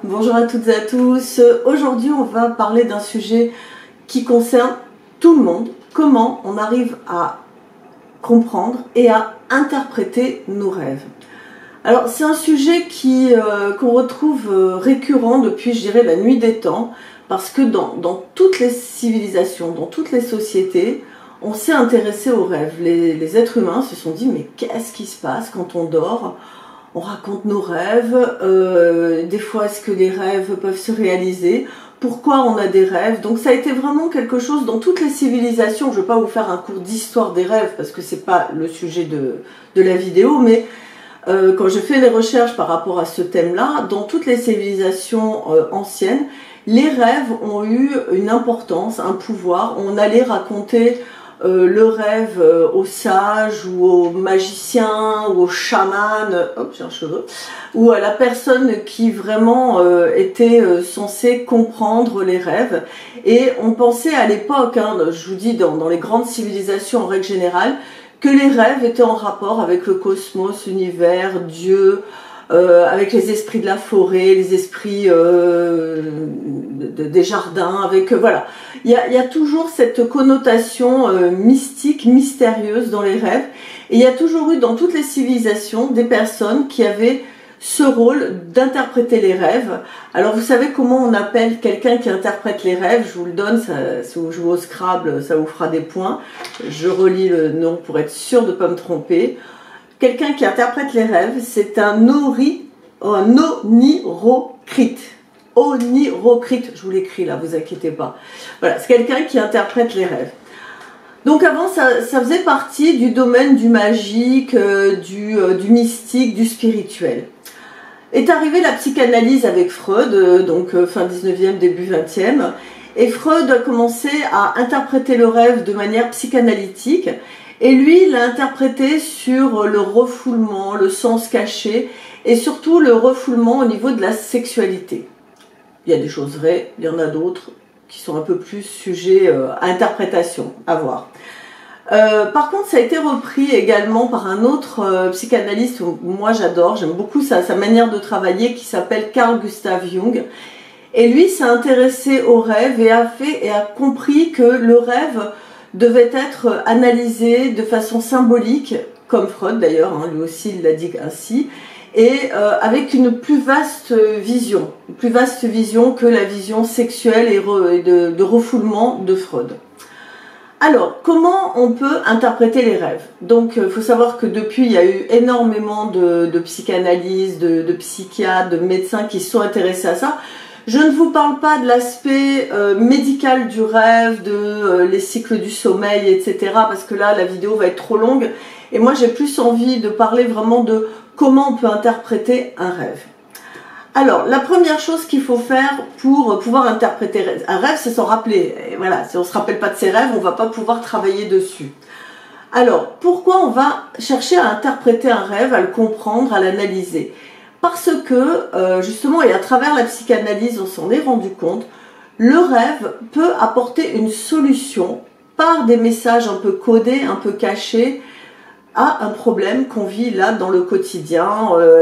Bonjour à toutes et à tous. Aujourd'hui, on va parler d'un sujet qui concerne tout le monde. Comment on arrive à comprendre et à interpréter nos rêves. Alors, c'est un sujet qu'on retrouve récurrent depuis, je dirais, la nuit des temps, parce que dans toutes les civilisations, dans toutes les sociétés, on s'est intéressé aux rêves. Les êtres humains se sont dit, mais qu'est-ce qui se passe quand on dort ? On raconte nos rêves, des fois est-ce que les rêves peuvent se réaliser, pourquoi on a des rêves. Donc ça a été vraiment quelque chose dans toutes les civilisations. Je ne vais pas vous faire un cours d'histoire des rêves parce que ce n'est pas le sujet de la vidéo, mais quand j'ai fait les recherches par rapport à ce thème-là, dans toutes les civilisations anciennes, les rêves ont eu une importance, un pouvoir. On allait raconter le rêve aux sages ou aux magiciens ou aux chamans, hop j'ai un cheveu, ou à la personne qui vraiment était censée comprendre les rêves. Et on pensait à l'époque, je vous dis dans les grandes civilisations en règle générale, que les rêves étaient en rapport avec le cosmos, l'univers, Dieu, avec les esprits de la forêt, les esprits des jardins, avec voilà. Il y a toujours cette connotation mystique, mystérieuse dans les rêves. Et il y a toujours eu dans toutes les civilisations des personnes qui avaient ce rôle d'interpréter les rêves. Alors vous savez comment on appelle quelqu'un qui interprète les rêves? Je vous le donne, si vous jouez au Scrabble, ça vous fera des points. Je relis le nom pour être sûr de ne pas me tromper. Quelqu'un qui interprète les rêves, c'est un onirocrite. Onirocrite, je vous l'écris là, vous inquiétez pas. Voilà, c'est quelqu'un qui interprète les rêves. Donc avant, ça faisait partie du domaine du magique, du mystique, du spirituel. Est arrivée la psychanalyse avec Freud, donc fin 19e, début 20e. Et Freud a commencé à interpréter le rêve de manière psychanalytique. Et lui, il l'a interprété sur le refoulement, le sens caché, et surtout le refoulement au niveau de la sexualité. Il y a des choses vraies, il y en a d'autres qui sont un peu plus sujets à interprétation, à voir. Par contre, ça a été repris également par un autre psychanalyste, moi j'adore, j'aime beaucoup sa manière de travailler, qui s'appelle Carl Gustav Jung. Et lui s'est intéressé au rêve et a compris que le rêve devait être analysé de façon symbolique, comme Freud d'ailleurs, lui aussi il l'a dit ainsi, et avec une plus vaste vision que la vision sexuelle et de refoulement de Freud. Alors, comment on peut interpréter les rêves? Donc, il faut savoir que depuis, il y a eu énormément de psychanalyse, de psychiatres, de médecins qui se sont intéressés à ça. Je ne vous parle pas de l'aspect médical du rêve, les cycles du sommeil, etc. parce que là, la vidéo va être trop longue. Et moi, j'ai plus envie de parler vraiment de comment on peut interpréter un rêve. Alors, la première chose qu'il faut faire pour pouvoir interpréter un rêve, c'est s'en rappeler. Et voilà, si on ne se rappelle pas de ses rêves, on ne va pas pouvoir travailler dessus. Alors, pourquoi on va chercher à interpréter un rêve, à le comprendre, à l'analyser? Parce que, justement, et à travers la psychanalyse, on s'en est rendu compte, le rêve peut apporter une solution par des messages un peu codés, un peu cachés, à un problème qu'on vit là dans le quotidien.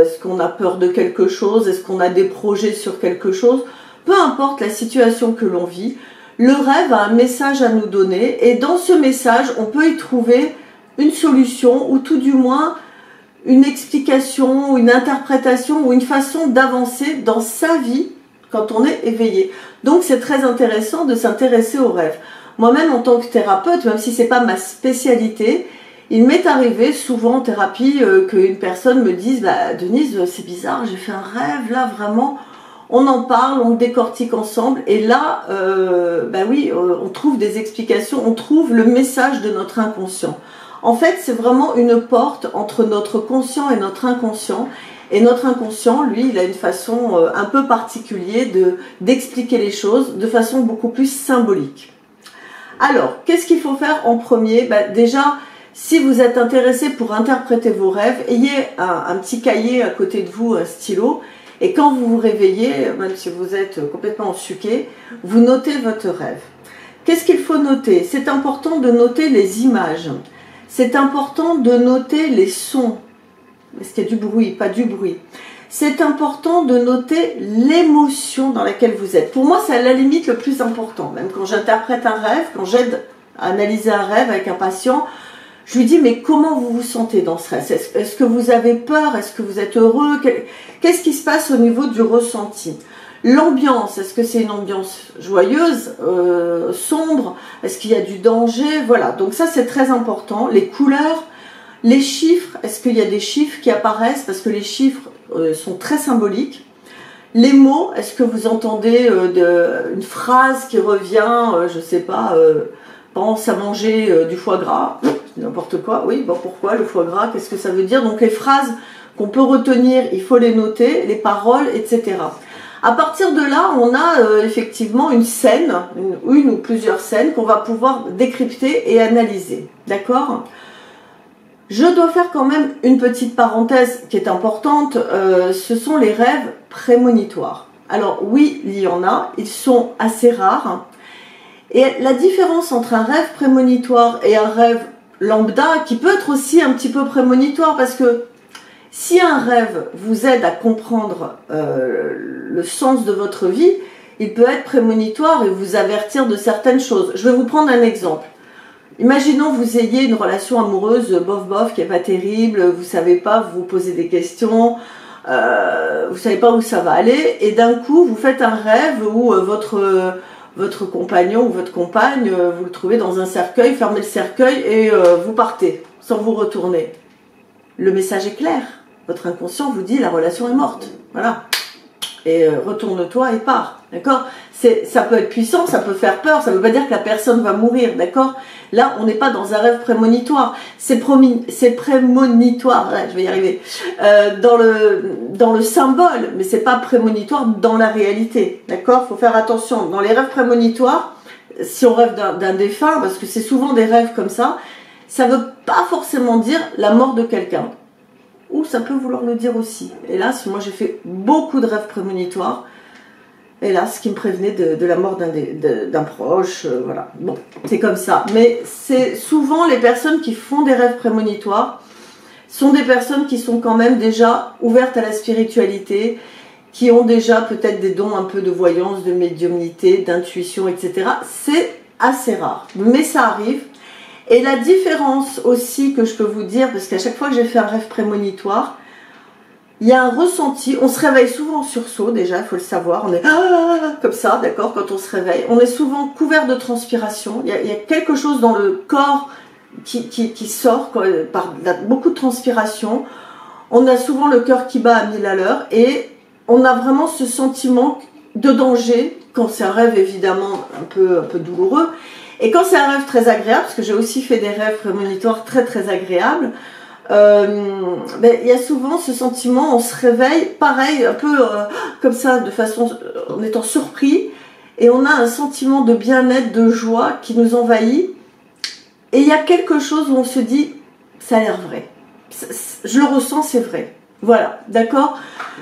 Est-ce qu'on a peur de quelque chose? Est-ce qu'on a des projets sur quelque chose? Peu importe la situation que l'on vit, le rêve a un message à nous donner et dans ce message, on peut y trouver une solution ou tout du moins une explication, une interprétation ou une façon d'avancer dans sa vie quand on est éveillé. Donc c'est très intéressant de s'intéresser aux rêves. Moi-même en tant que thérapeute, même si ce n'est pas ma spécialité, il m'est arrivé souvent en thérapie qu'une personne me dise « Denise, c'est bizarre, j'ai fait un rêve, là vraiment, on en parle, on le décortique ensemble. » Et là, oui, on trouve des explications, on trouve le message de notre inconscient. En fait, c'est vraiment une porte entre notre conscient et notre inconscient. Et notre inconscient, lui, il a une façon un peu particulière d'expliquer les choses de façon beaucoup plus symbolique. Alors, qu'est-ce qu'il faut faire en premier? Déjà, si vous êtes intéressé pour interpréter vos rêves, ayez un petit cahier à côté de vous, un stylo. Et quand vous vous réveillez, même si vous êtes complètement ensuqué, vous notez votre rêve. Qu'est-ce qu'il faut noter? C'est important de noter les images. C'est important de noter les sons. Est-ce qu'il y a du bruit? Pas du bruit. c'est important de noter l'émotion dans laquelle vous êtes. Pour moi, c'est à la limite le plus important. Même quand j'interprète un rêve, quand j'aide à analyser un rêve avec un patient, je lui dis, mais comment vous vous sentez dans ce rêve? Est-ce que vous avez peur? Est-ce que vous êtes heureux? Qu'est-ce qui se passe au niveau du ressenti? L'ambiance, est-ce que c'est une ambiance joyeuse, sombre? Est-ce qu'il y a du danger? Voilà, donc ça c'est très important. Les couleurs, les chiffres, est-ce qu'il y a des chiffres qui apparaissent? Parce que les chiffres sont très symboliques. Les mots, est-ce que vous entendez une phrase qui revient, je sais pas, pense à manger du foie gras, n'importe quoi, oui, bon pourquoi le foie gras, qu'est-ce que ça veut dire? Donc les phrases qu'on peut retenir, il faut les noter, les paroles, etc. À partir de là, on a effectivement une scène, une ou plusieurs scènes qu'on va pouvoir décrypter et analyser, d'accord? Je dois faire quand même une petite parenthèse qui est importante, ce sont les rêves prémonitoires. Alors oui, il y en a, ils sont assez rares. Et la différence entre un rêve prémonitoire et un rêve lambda, qui peut être aussi un petit peu prémonitoire, parce que si un rêve vous aide à comprendre le sens de votre vie, il peut être prémonitoire et vous avertir de certaines choses. Je vais vous prendre un exemple. Imaginons que vous ayez une relation amoureuse bof-bof qui n'est pas terrible, vous ne savez pas, vous vous posez des questions, vous ne savez pas où ça va aller, et d'un coup vous faites un rêve où votre compagnon ou votre compagne, vous le trouvez dans un cercueil, fermez le cercueil et vous partez, sans vous retourner. Le message est clair, votre inconscient vous dit la relation est morte, voilà. Et retourne-toi et pars, d'accord? Ça peut être puissant, ça peut faire peur, ça ne veut pas dire que la personne va mourir, d'accord? Là, on n'est pas dans un rêve prémonitoire, c'est prémonitoire, là, je vais y arriver, dans le symbole, mais c'est pas prémonitoire dans la réalité, d'accord? Il faut faire attention, dans les rêves prémonitoires, si on rêve d'un défunt, parce que c'est souvent des rêves comme ça ne veut pas forcément dire la mort de quelqu'un. Ou ça peut vouloir le dire aussi. Hélas, moi j'ai fait beaucoup de rêves prémonitoires. Hélas, qui me prévenait de la mort d'un proche. Voilà. Bon, c'est comme ça. Mais c'est souvent les personnes qui font des rêves prémonitoires sont des personnes qui sont quand même déjà ouvertes à la spiritualité, qui ont déjà peut-être des dons un peu de voyance, de médiumnité, d'intuition, etc. C'est assez rare. Mais ça arrive. Et la différence aussi que je peux vous dire, parce qu'à chaque fois que j'ai fait un rêve prémonitoire, il y a un ressenti, on se réveille souvent en sursaut déjà, il faut le savoir, on est comme ça, d'accord, quand on se réveille, on est souvent couvert de transpiration, il y a quelque chose dans le corps qui sort quoi, par beaucoup de transpiration, on a souvent le cœur qui bat à 1000 à l'heure et on a vraiment ce sentiment de danger, quand c'est un rêve évidemment un peu douloureux. Et quand c'est un rêve très agréable, parce que j'ai aussi fait des rêves prémonitoires très très agréables, il y a souvent ce sentiment, on se réveille, pareil, un peu comme ça, de façon, en étant surpris, et on a un sentiment de bien-être, de joie qui nous envahit, et il y a quelque chose où on se dit, ça a l'air vrai, je le ressens, c'est vrai. Voilà, d'accord?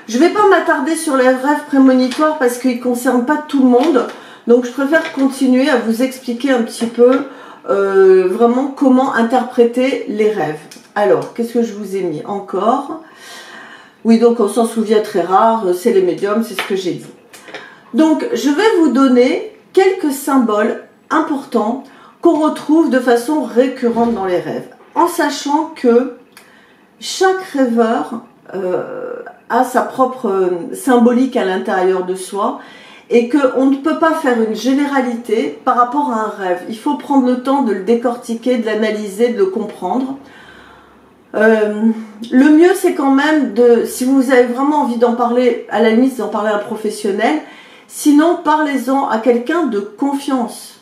Je ne vais pas m'attarder sur les rêves prémonitoires parce qu'ils ne concernent pas tout le monde. Donc je préfère continuer à vous expliquer un petit peu vraiment comment interpréter les rêves. Alors, qu'est-ce que je vous ai mis encore? Oui, donc on s'en souvient très rare, c'est les médiums, c'est ce que j'ai dit. Donc je vais vous donner quelques symboles importants qu'on retrouve de façon récurrente dans les rêves. En sachant que chaque rêveur a sa propre symbolique à l'intérieur de soi, et qu'on ne peut pas faire une généralité par rapport à un rêve. Il faut prendre le temps de le décortiquer, de l'analyser, de le comprendre. Le mieux, c'est quand même si vous avez vraiment envie d'en parler, à la limite d'en parler à un professionnel, sinon parlez-en à quelqu'un de confiance.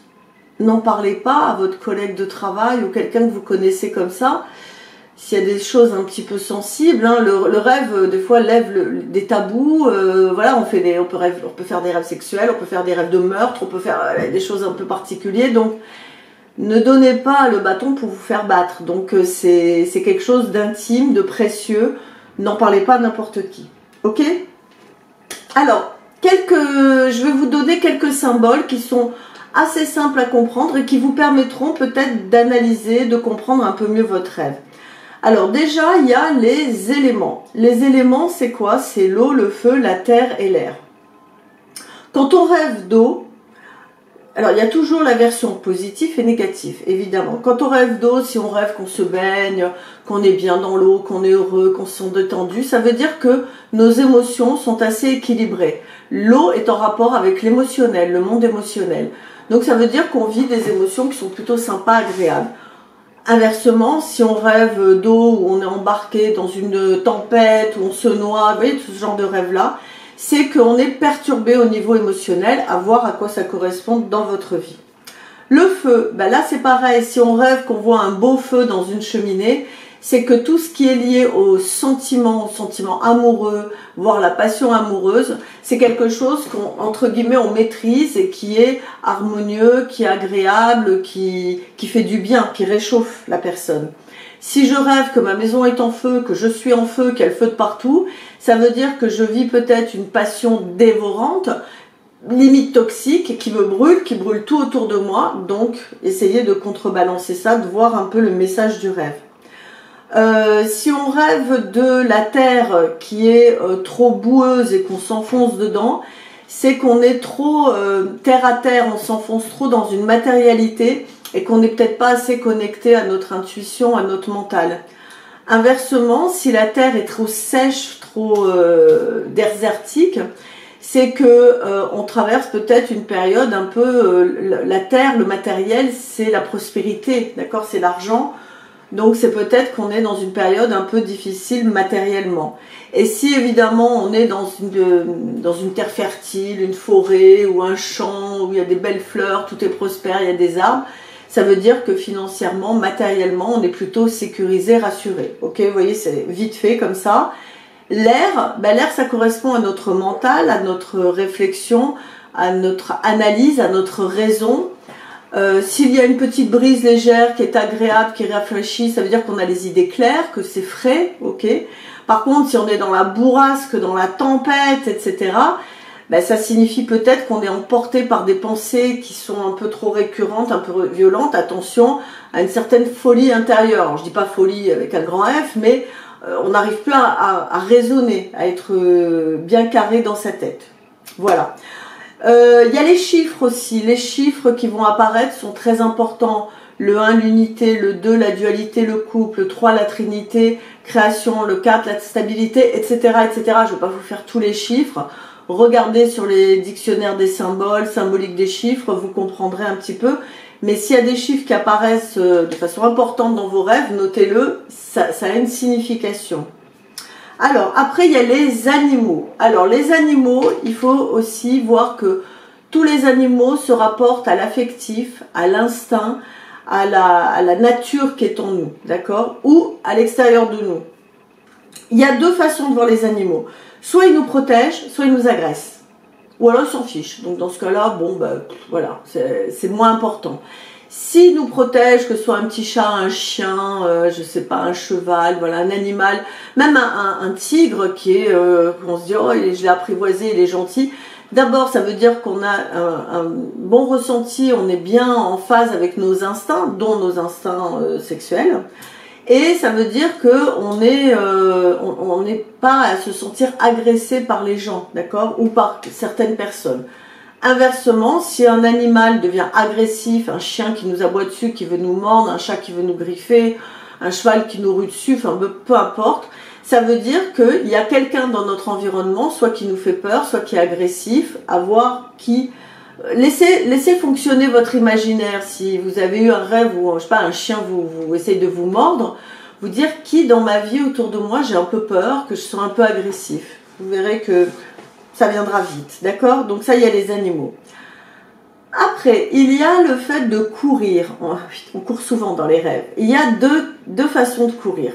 N'en parlez pas à votre collègue de travail ou quelqu'un que vous connaissez comme ça. S'il y a des choses un petit peu sensibles, hein, le rêve des fois lève des tabous, voilà, on peut faire des rêves sexuels, on peut faire des rêves de meurtre, on peut faire des choses un peu particulières, donc ne donnez pas le bâton pour vous faire battre, donc c'est quelque chose d'intime, de précieux, n'en parlez pas à n'importe qui, ok? Alors, je vais vous donner quelques symboles qui sont assez simples à comprendre et qui vous permettront peut-être d'analyser, de comprendre un peu mieux votre rêve. Alors déjà, il y a les éléments. Les éléments, c'est quoi? C'est l'eau, le feu, la terre et l'air. Quand on rêve d'eau, alors il y a toujours la version positive et négative, évidemment. Quand on rêve d'eau, si on rêve qu'on se baigne, qu'on est bien dans l'eau, qu'on est heureux, qu'on se sent détendu, ça veut dire que nos émotions sont assez équilibrées. L'eau est en rapport avec l'émotionnel, le monde émotionnel. Donc ça veut dire qu'on vit des émotions qui sont plutôt sympas, agréables. Inversement, si on rêve d'eau, où on est embarqué dans une tempête, où on se noie, vous voyez, tout ce genre de rêve-là, c'est qu'on est perturbé au niveau émotionnel, à voir à quoi ça correspond dans votre vie. Le feu, ben là c'est pareil, si on rêve qu'on voit un beau feu dans une cheminée, c'est que tout ce qui est lié au sentiment amoureux, voire la passion amoureuse, c'est quelque chose qu'entre guillemets on maîtrise et qui est harmonieux, qui est agréable, qui fait du bien, qui réchauffe la personne. Si je rêve que ma maison est en feu, que je suis en feu, qu'il y a le feu de partout, ça veut dire que je vis peut-être une passion dévorante, limite toxique, qui me brûle, qui brûle tout autour de moi. Donc, essayez de contrebalancer ça, de voir un peu le message du rêve. Si on rêve de la terre qui est trop boueuse et qu'on s'enfonce dedans, c'est qu'on est trop terre à terre, on s'enfonce trop dans une matérialité et qu'on n'est peut-être pas assez connecté à notre intuition, à notre mental. Inversement, si la terre est trop sèche, trop désertique, c'est que on traverse peut-être une période un peu la terre, le matériel, c'est la prospérité, d'accord, c'est l'argent. Donc c'est peut-être qu'on est dans une période un peu difficile matériellement. Et si évidemment on est dans une terre fertile, une forêt ou un champ où il y a des belles fleurs, tout est prospère, il y a des arbres, ça veut dire que financièrement, matériellement, on est plutôt sécurisé, rassuré. Ok, vous voyez, c'est vite fait comme ça. L'air, ben l'air ça correspond à notre mental, à notre réflexion, à notre analyse, à notre raison. S'il y a une petite brise légère qui est agréable, qui rafraîchit, ça veut dire qu'on a les idées claires, que c'est frais, ok. Par contre, si on est dans la bourrasque, dans la tempête, etc., ben, ça signifie peut-être qu'on est emporté par des pensées qui sont un peu trop récurrentes, un peu violentes. Attention à une certaine folie intérieure. Alors, je dis pas folie avec un grand F, mais on n'arrive plus à raisonner, à être bien carré dans sa tête. Voilà. Il y a les chiffres aussi. Les chiffres qui vont apparaître sont très importants. Le 1, l'unité, le 2, la dualité, le couple, le 3, la trinité, création, le 4, la stabilité, etc., etc. Je ne vais pas vous faire tous les chiffres. Regardez sur les dictionnaires des symboles, symboliques des chiffres, vous comprendrez un petit peu. Mais s'il y a des chiffres qui apparaissent de façon importante dans vos rêves, notez-le, ça a une signification. Alors, après, il y a les animaux. Alors, les animaux, il faut aussi voir que tous les animaux se rapportent à l'affectif, à l'instinct, à la nature qui est en nous, d'accord? Ou à l'extérieur de nous. Il y a deux façons de voir les animaux. Soit ils nous protègent, soit ils nous agressent. Ou alors ils s'en fichent. Donc, dans ce cas-là, bon, ben, voilà, c'est moins important. S'ils nous protègent, que ce soit un petit chat, un chien, je sais pas, un cheval, voilà, un animal, même un tigre qui est, on se dit, oh, je l'ai apprivoisé, il est gentil. D'abord, ça veut dire qu'on a un bon ressenti, on est bien en phase avec nos instincts, dont nos instincts sexuels. Et ça veut dire qu'on n'est pas à se sentir agressé par les gens, d'accord, ou par certaines personnes. Inversement, si un animal devient agressif, un chien qui nous aboie dessus, qui veut nous mordre, un chat qui veut nous griffer, un cheval qui nous rue dessus, enfin peu importe, ça veut dire qu'il y a quelqu'un dans notre environnement, soit qui nous fait peur, soit qui est agressif, à voir qui... Laissez fonctionner votre imaginaire. Si vous avez eu un rêve où, je sais pas, un chien vous essaye de vous mordre, vous dire qui dans ma vie autour de moi j'ai un peu peur, que je sois un peu agressif. Vous verrez que ça viendra vite, d'accord? Donc ça, il y a les animaux. Après, il y a le fait de courir. On court souvent dans les rêves. Il y a deux façons de courir.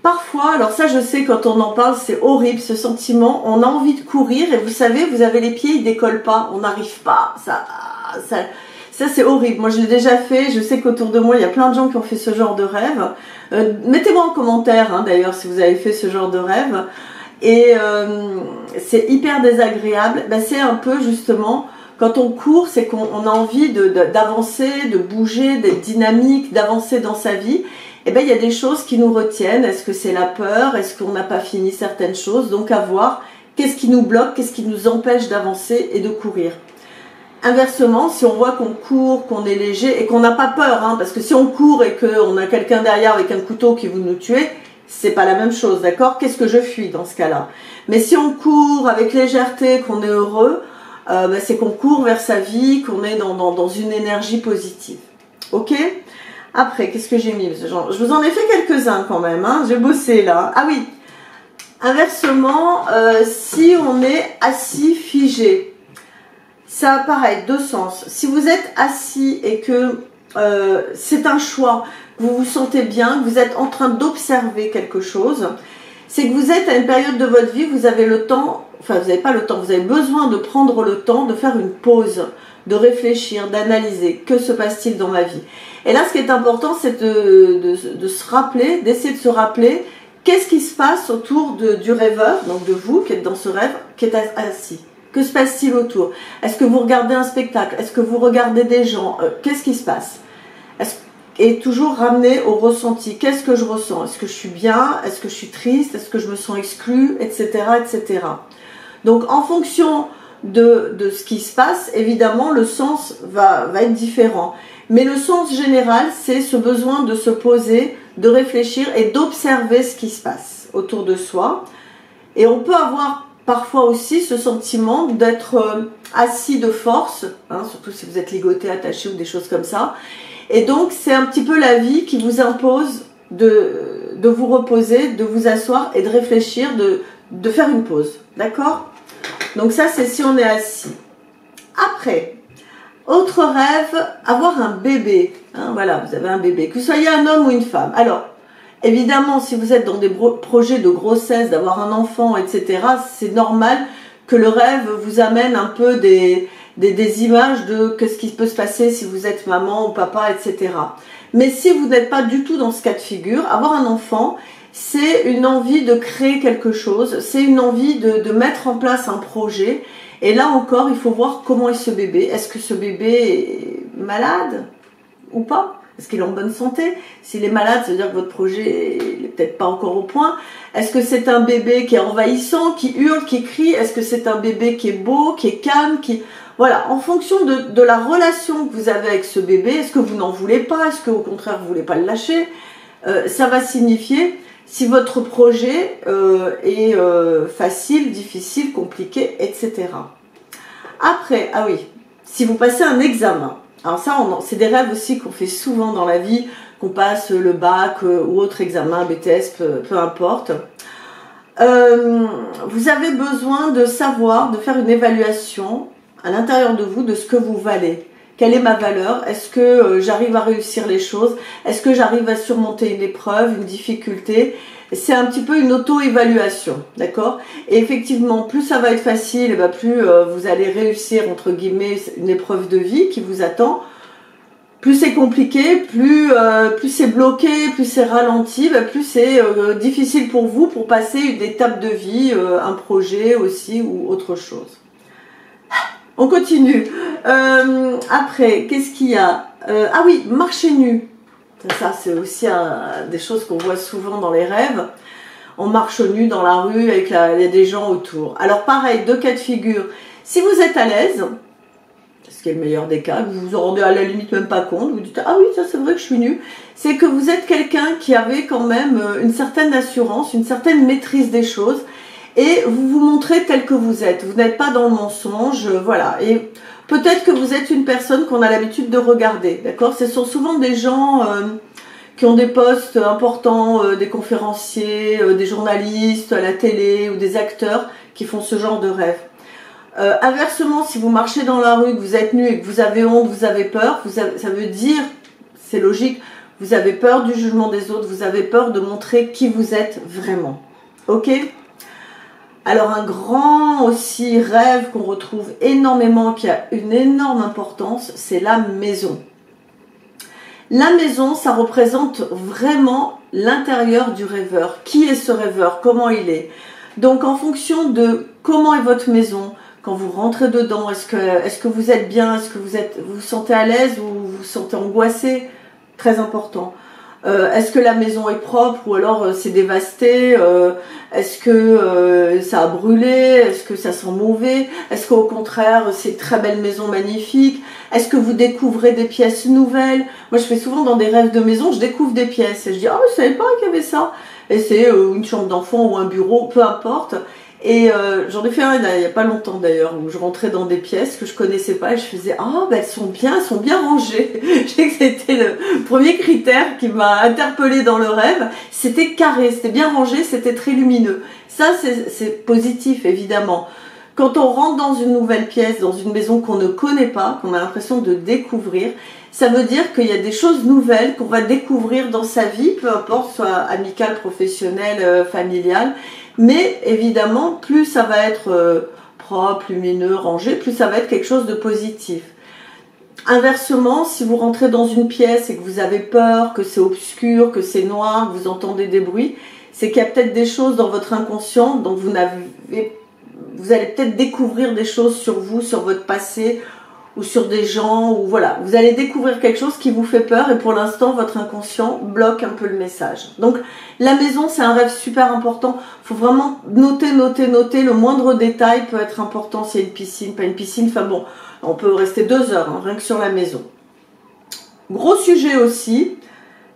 Parfois, alors ça je sais quand on en parle, c'est horrible ce sentiment, on a envie de courir et vous savez, vous avez les pieds, ils décollent pas, on n'arrive pas, ça c'est horrible. Moi je l'ai déjà fait, je sais qu'autour de moi il y a plein de gens qui ont fait ce genre de rêve. Mettez-moi en commentaire hein, d'ailleurs si vous avez fait ce genre de rêve. Et c'est hyper désagréable, ben, c'est un peu justement, quand on court, c'est qu'on a envie d'avancer, de bouger, d'être dynamique, d'avancer dans sa vie. eh ben, il y a des choses qui nous retiennent. Est-ce que c'est la peur? Est-ce qu'on n'a pas fini certaines choses? Donc à voir qu'est-ce qui nous bloque, qu'est-ce qui nous empêche d'avancer et de courir. Inversement, si on voit qu'on court, qu'on est léger et qu'on n'a pas peur, hein, parce que si on court et qu'on a quelqu'un derrière avec un couteau qui veut nous tuer, c'est pas la même chose, d'accord? Qu'est-ce que je fuis dans ce cas-là? Mais si on court avec légèreté, qu'on est heureux, ben c'est qu'on court vers sa vie, qu'on est dans une énergie positive. Ok? Après, qu'est-ce que j'ai mis? Je vous en ai fait quelques-uns quand même, hein, j'ai bossé là. Ah oui, inversement, si on est assis figé, ça a pareil, deux sens. Si vous êtes assis et que c'est un choix, vous vous sentez bien, que vous êtes en train d'observer quelque chose, c'est que vous êtes à une période de votre vie, vous avez le temps, enfin vous n'avez pas le temps, vous avez besoin de prendre le temps de faire une pause, de réfléchir, d'analyser, que se passe-t-il dans ma vie? Et là, ce qui est important, c'est de se rappeler, d'essayer de se rappeler qu'est-ce qui se passe autour du rêveur, donc de vous qui êtes dans ce rêve, qui est assis. Que se passe-t-il autour? Est-ce que vous regardez un spectacle? Est-ce que vous regardez des gens? Qu'est-ce qui se passe? Et toujours ramener au ressenti. Qu'est-ce que je ressens? Est-ce que je suis bien? Est-ce que je suis triste? Est-ce que je me sens exclue? Etc. etc. Donc en fonction de ce qui se passe, évidemment, le sens va être différent. Mais le sens général, c'est ce besoin de se poser, de réfléchir et d'observer ce qui se passe autour de soi. Et on peut avoir parfois aussi ce sentiment d'être assis de force, hein, surtout si vous êtes ligoté, attaché ou des choses comme ça. Et donc, c'est un petit peu la vie qui vous impose de vous reposer, de vous asseoir et de réfléchir, de faire une pause. D'accord? Donc ça, c'est si on est assis. Après, autre rêve, avoir un bébé. Hein, voilà, vous avez un bébé. Que vous soyez un homme ou une femme. Alors, évidemment, si vous êtes dans des projets de grossesse, d'avoir un enfant, etc., c'est normal que le rêve vous amène un peu des images de ce qui peut se passer si vous êtes maman ou papa, etc. Mais si vous n'êtes pas du tout dans ce cas de figure, avoir un enfant, c'est une envie de créer quelque chose, c'est une envie de mettre en place un projet. Et là encore, il faut voir comment est ce bébé. Est-ce que ce bébé est malade ou pas? Est-ce qu'il est en bonne santé? S'il est malade, ça veut dire que votre projet n'est peut-être pas encore au point. Est-ce que c'est un bébé qui est envahissant, qui hurle, qui crie? Est-ce que c'est un bébé qui est beau, qui est calme, qui... Voilà, en fonction de la relation que vous avez avec ce bébé, est-ce que vous n'en voulez pas? Est-ce qu'au contraire, vous ne voulez pas le lâcher? Ça va signifier si votre projet est facile, difficile, compliqué, etc. Après, ah oui, si vous passez un examen, alors ça, c'est des rêves aussi qu'on fait souvent dans la vie, qu'on passe le bac ou autre examen, BTS, peu importe. Vous avez besoin de savoir, de faire une évaluation à l'intérieur de vous de ce que vous valez. Quelle est ma valeur? Est-ce que j'arrive à réussir les choses? Est-ce que j'arrive à surmonter une épreuve, une difficulté? C'est un petit peu une auto-évaluation, d'accord? Et effectivement, plus ça va être facile, et bien plus vous allez réussir, entre guillemets, une épreuve de vie qui vous attend. Plus c'est compliqué, plus c'est bloqué, plus c'est ralenti, ben plus c'est difficile pour vous pour passer une étape de vie, un projet aussi ou autre chose. On continue. Après, qu'est-ce qu'il y a? Ah oui, marcher nu. Ça c'est aussi des choses qu'on voit souvent dans les rêves. On marche nu dans la rue avec il y a des gens autour. Alors pareil, deux cas de figure. Si vous êtes à l'aise, ce qui est le meilleur des cas, vous vous en rendez à la limite même pas compte, vous dites « Ah oui, ça c'est vrai que je suis nu », c'est que vous êtes quelqu'un qui avait quand même une certaine assurance, une certaine maîtrise des choses, et vous vous montrez tel que vous êtes. Vous n'êtes pas dans le mensonge, voilà. Et peut-être que vous êtes une personne qu'on a l'habitude de regarder, d'accord? Ce sont souvent des gens qui ont des postes importants, des conférenciers, des journalistes à la télé ou des acteurs qui font ce genre de rêve. Inversement, si vous marchez dans la rue, que vous êtes nu et que vous avez honte, vous avez peur, ça veut dire, c'est logique, vous avez peur du jugement des autres, vous avez peur de montrer qui vous êtes vraiment. Ok? Alors un grand aussi rêve qu'on retrouve énormément, qui a une énorme importance, c'est la maison. La maison, ça représente vraiment l'intérieur du rêveur. Qui est ce rêveur? Comment il est? Donc en fonction de comment est votre maison, quand vous rentrez dedans, est-ce que vous êtes bien? Est-ce que vous vous sentez à l'aise ou vous vous sentez angoissé? Très important. Est-ce que la maison est propre ou alors c'est dévasté? Est-ce que ça a brûlé? Est-ce que ça sent mauvais? Est-ce qu'au contraire c'est une très belle maison magnifique? Est-ce que vous découvrez des pièces nouvelles? Moi je fais souvent dans des rêves de maison, je découvre des pièces et je dis, oh je savais pas qu'il y avait ça. Et c'est une chambre d'enfant ou un bureau, peu importe. Et j'en ai fait un il y a pas longtemps d'ailleurs, où je rentrais dans des pièces que je connaissais pas et je faisais ah ben elles sont bien rangées. Je sais que c'était le premier critère qui m'a interpellée dans le rêve. C'était carré, c'était bien rangé, c'était très lumineux. Ça c'est positif évidemment. Quand on rentre dans une nouvelle pièce, dans une maison qu'on ne connaît pas, qu'on a l'impression de découvrir, ça veut dire qu'il y a des choses nouvelles qu'on va découvrir dans sa vie, peu importe, soit amicale, professionnelle, familiale. Mais évidemment, plus ça va être propre, lumineux, rangé, plus ça va être quelque chose de positif. Inversement, si vous rentrez dans une pièce et que vous avez peur, que c'est obscur, que c'est noir, que vous entendez des bruits, c'est qu'il y a peut-être des choses dans votre inconscient dont vous allez peut-être découvrir des choses sur vous, sur votre passé, ou sur des gens, ou voilà. Vous allez découvrir quelque chose qui vous fait peur et pour l'instant, votre inconscient bloque un peu le message. Donc, la maison, c'est un rêve super important. Il faut vraiment noter. Le moindre détail peut être important. S'il y a une piscine, pas une piscine. Enfin bon, on peut rester 2 heures, hein, rien que sur la maison. Gros sujet aussi,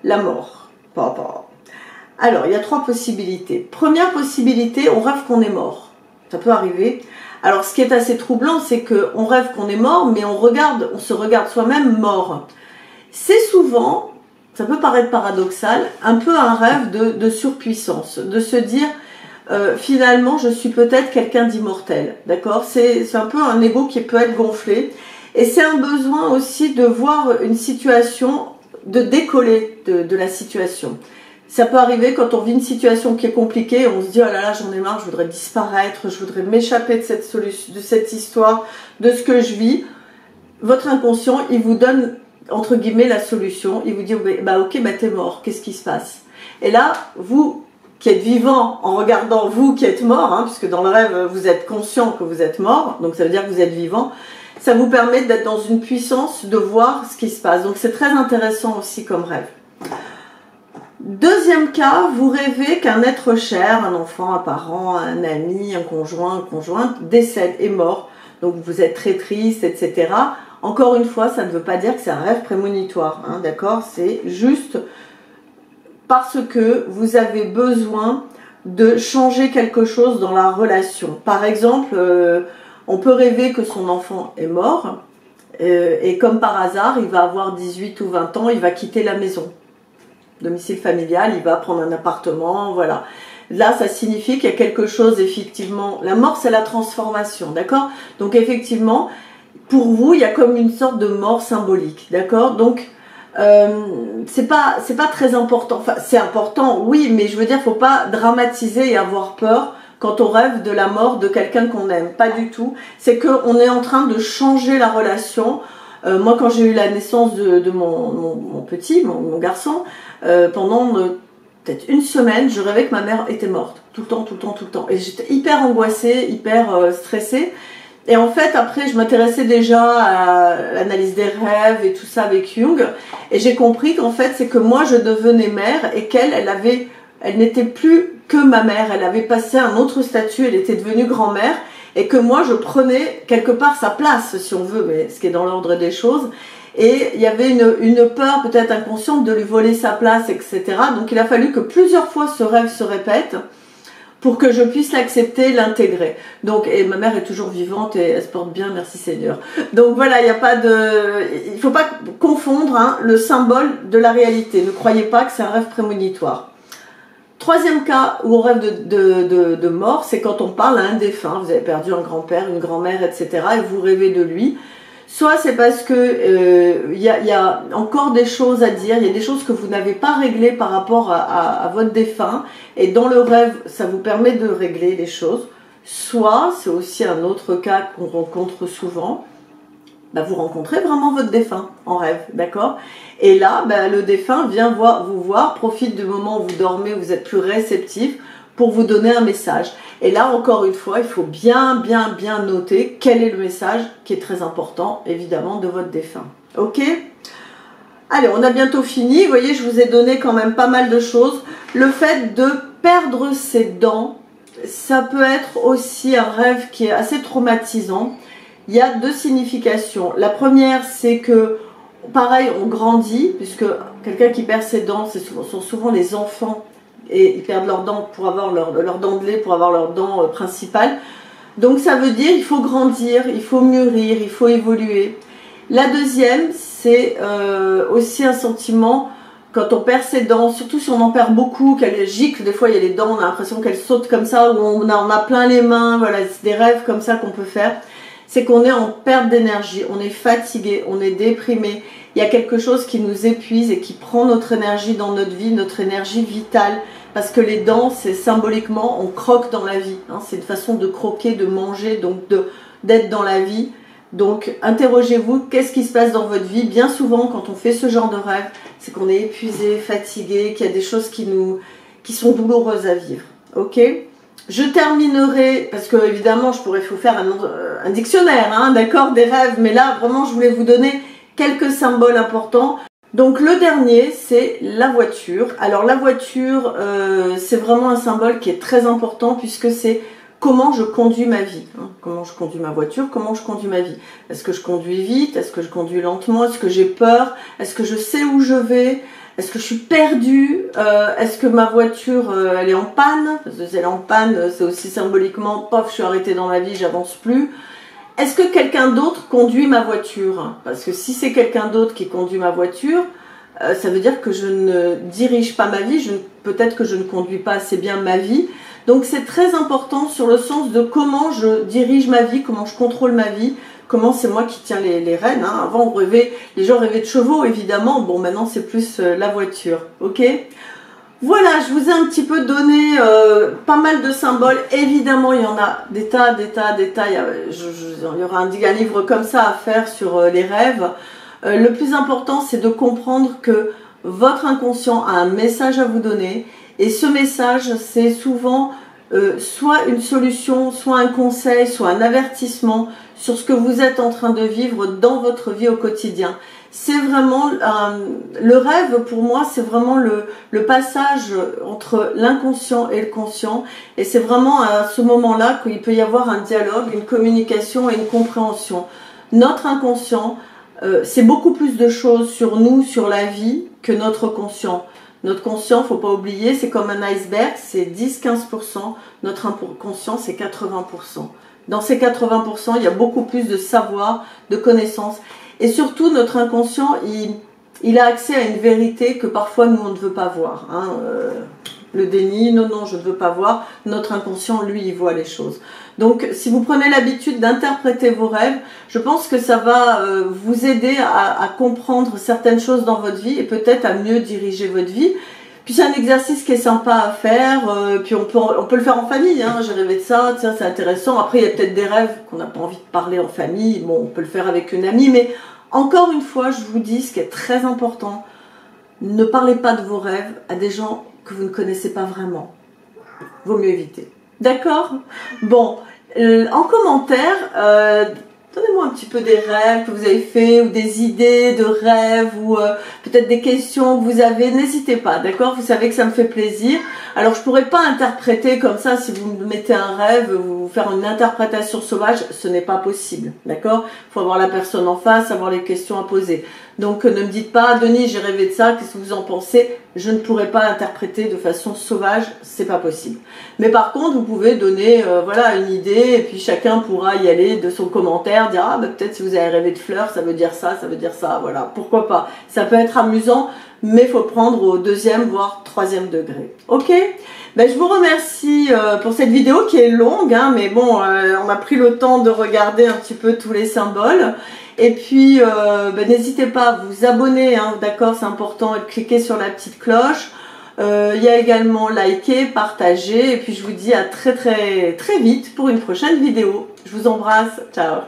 la mort. Alors, il y a 3 possibilités. Première possibilité, on rêve qu'on est mort. Ça peut arriver. Alors, ce qui est assez troublant, c'est qu'on rêve qu'on est mort, mais on se regarde soi-même mort. C'est souvent, ça peut paraître paradoxal, un peu un rêve de surpuissance, de se dire, finalement, je suis peut-être quelqu'un d'immortel, d'accord? C'est un peu un ego qui peut être gonflé, et c'est un besoin aussi de voir une situation, de décoller de la situation. Ça peut arriver quand on vit une situation qui est compliquée, on se dit oh là là j'en ai marre, je voudrais disparaître, je voudrais m'échapper de cette histoire, de ce que je vis. Votre inconscient, il vous donne entre guillemets la solution, il vous dit bah ok bah t'es mort, qu'est-ce qui se passe? Et là vous qui êtes vivant en regardant vous qui êtes mort, hein, puisque dans le rêve vous êtes conscient que vous êtes mort, donc ça veut dire que vous êtes vivant. Ça vous permet d'être dans une puissance de voir ce qui se passe. Donc c'est très intéressant aussi comme rêve. Deuxième cas, vous rêvez qu'un être cher, un enfant, un parent, un ami, un conjoint, une conjointe, décède, est mort. Donc vous êtes très triste, etc. Encore une fois, ça ne veut pas dire que c'est un rêve prémonitoire, hein, d'accord? C'est juste parce que vous avez besoin de changer quelque chose dans la relation. Par exemple, on peut rêver que son enfant est mort et comme par hasard, il va avoir 18 ou 20 ans, il va quitter la maison. Domicile familial, il va prendre un appartement, voilà. Là, ça signifie qu'il y a quelque chose, effectivement. La mort, c'est la transformation, d'accord? Donc, effectivement, pour vous, il y a comme une sorte de mort symbolique, d'accord? Donc, c'est pas très important. Enfin, c'est important, oui, mais je veux dire, faut pas dramatiser et avoir peur quand on rêve de la mort de quelqu'un qu'on aime. Pas du tout. C'est qu'on est en train de changer la relation. Moi, quand j'ai eu la naissance de mon petit, mon garçon, pendant peut-être une semaine, je rêvais que ma mère était morte. Tout le temps. Et j'étais hyper angoissée, hyper stressée. Et en fait, après, je m'intéressais déjà à l'analyse des rêves et tout ça avec Jung. Et j'ai compris qu'en fait, c'est que moi, je devenais mère et qu'elle, elle n'était plus que ma mère. Elle avait passé un autre statut, elle était devenue grand-mère. Et que moi, je prenais quelque part sa place, si on veut, mais ce qui est dans l'ordre des choses. Et il y avait une peur peut-être inconsciente de lui voler sa place, etc. Donc il a fallu que plusieurs fois ce rêve se répète pour que je puisse l'accepter, l'intégrer. Donc, et ma mère est toujours vivante et elle se porte bien, merci Seigneur. Donc voilà, il faut pas confondre hein, le symbole de la réalité. Ne croyez pas que c'est un rêve prémonitoire. Troisième cas où on rêve de mort, c'est quand on parle à un défunt. Vous avez perdu un grand-père, une grand-mère, etc. et vous rêvez de lui. Soit c'est parce que y a encore des choses à dire, il y a des choses que vous n'avez pas réglées par rapport à votre défunt, et dans le rêve, ça vous permet de régler les choses. Soit, c'est aussi un autre cas qu'on rencontre souvent, bah vous rencontrez vraiment votre défunt en rêve, d'accord? Et là, bah, le défunt vient vous voir, profite du moment où vous dormez, où vous êtes plus réceptif, pour vous donner un message. Et là, encore une fois, il faut bien noter quel est le message qui est très important, évidemment, de votre défunt. Ok? Allez, on a bientôt fini. Vous voyez, je vous ai donné quand même pas mal de choses. Le fait de perdre ses dents, ça peut être aussi un rêve qui est assez traumatisant. Il y a deux significations. La première, c'est que, pareil, on grandit, puisque quelqu'un qui perd ses dents, sont souvent les enfants, et ils perdent leurs dents pour avoir leurs dents de lait, pour avoir leurs dents principales. Donc ça veut dire il faut grandir, il faut mûrir, il faut évoluer. La deuxième, c'est aussi un sentiment quand on perd ses dents, surtout si on en perd beaucoup, qu'elles giclent, des fois il y a les dents, on a l'impression qu'elles sautent comme ça, ou on a plein les mains, voilà, c'est des rêves comme ça qu'on peut faire. C'est qu'on est en perte d'énergie, on est fatigué, on est déprimé. Il y a quelque chose qui nous épuise et qui prend notre énergie dans notre vie, notre énergie vitale. Parce que les dents, c'est symboliquement, on croque dans la vie. Hein, c'est une façon de croquer, de manger, donc d'être dans la vie. Donc interrogez-vous, qu'est-ce qui se passe dans votre vie? Bien souvent, quand on fait ce genre de rêve, c'est qu'on est épuisé, fatigué, qu'il y a des choses qui sont douloureuses à vivre. Ok? Je terminerai, parce que évidemment, je pourrais vous faire un dictionnaire, hein, d'accord, des rêves, mais là, vraiment, je voulais vous donner quelques symboles importants. Donc le dernier, c'est la voiture. Alors la voiture, c'est vraiment un symbole qui est très important puisque c'est comment je conduis ma vie. Hein. Comment je conduis ma voiture, comment je conduis ma vie. Est-ce que je conduis vite? Est-ce que je conduis lentement? Est-ce que j'ai peur? Est-ce que je sais où je vais? Est-ce que je suis perdue? Est-ce que ma voiture, elle est en panne? Parce que si elle est en panne, c'est aussi symboliquement, pof, je suis arrêtée dans la vie, j'avance plus. Est-ce que quelqu'un d'autre conduit ma voiture? Parce que si c'est quelqu'un d'autre qui conduit ma voiture, ça veut dire que je ne dirige pas ma vie, peut-être que je ne conduis pas assez bien ma vie. Donc c'est très important sur le sens de comment je dirige ma vie, comment je contrôle ma vie, comment c'est moi qui tiens les rênes. Hein. Avant, les gens rêvaient de chevaux, évidemment. Bon, maintenant, c'est plus la voiture. Ok? Voilà, je vous ai un petit peu donné pas mal de symboles. Évidemment, il y en a des tas. Il y aura un livre comme ça à faire sur les rêves. Le plus important, c'est de comprendre que votre inconscient a un message à vous donner. Et ce message, c'est souvent soit une solution, soit un conseil, soit un avertissement sur ce que vous êtes en train de vivre dans votre vie au quotidien. C'est vraiment, le rêve pour moi, c'est vraiment le passage entre l'inconscient et le conscient. Et c'est vraiment à ce moment-là qu'il peut y avoir un dialogue, une communication et une compréhension. Notre inconscient, c'est beaucoup plus de choses sur nous, sur la vie, que notre conscient. Notre conscient, faut pas oublier, c'est comme un iceberg, c'est 10-15%. Notre inconscient, c'est 80%. Dans ces 80%, il y a beaucoup plus de savoir, de connaissances. Et surtout, notre inconscient, il a accès à une vérité que parfois, nous, on ne veut pas voir. Hein. Le déni, non, je ne veux pas voir. Notre inconscient, lui, il voit les choses. Donc, si vous prenez l'habitude d'interpréter vos rêves, je pense que ça va vous aider à comprendre certaines choses dans votre vie et peut-être à mieux diriger votre vie. Puis c'est un exercice qui est sympa à faire, puis on peut le faire en famille, hein. J'ai rêvé de ça, tiens, c'est intéressant. Après, il y a peut-être des rêves qu'on n'a pas envie de parler en famille, bon, on peut le faire avec une amie, mais encore une fois, je vous dis, ce qui est très important, ne parlez pas de vos rêves à des gens que vous ne connaissez pas vraiment. Vaut mieux éviter. D'accord? Bon, en commentaire, donnez-moi un petit peu des rêves que vous avez fait ou des idées de rêves ou peut-être des questions que vous avez. N'hésitez pas, d'accord? Vous savez que ça me fait plaisir. Alors, je pourrais pas interpréter comme ça, si vous me mettez un rêve, vous faire une interprétation sauvage, ce n'est pas possible, d'accord? Il faut avoir la personne en face, avoir les questions à poser. Donc, ne me dites pas, Denis, j'ai rêvé de ça, qu'est-ce que vous en pensez? Je ne pourrais pas interpréter de façon sauvage, c'est pas possible. Mais par contre, vous pouvez donner, voilà, une idée, et puis chacun pourra y aller de son commentaire, dire, ah, bah, peut-être si vous avez rêvé de fleurs, ça veut dire ça, voilà, pourquoi pas. Ça peut être amusant, mais il faut prendre au deuxième, voire troisième degré. Ok? Ben, je vous remercie pour cette vidéo qui est longue, hein, mais bon, on a pris le temps de regarder un petit peu tous les symboles. Et puis, ben, n'hésitez pas à vous abonner, hein, d'accord, c'est important, et de cliquer sur la petite cloche. Il y a également liker, partager, et puis je vous dis à très vite pour une prochaine vidéo. Je vous embrasse, ciao!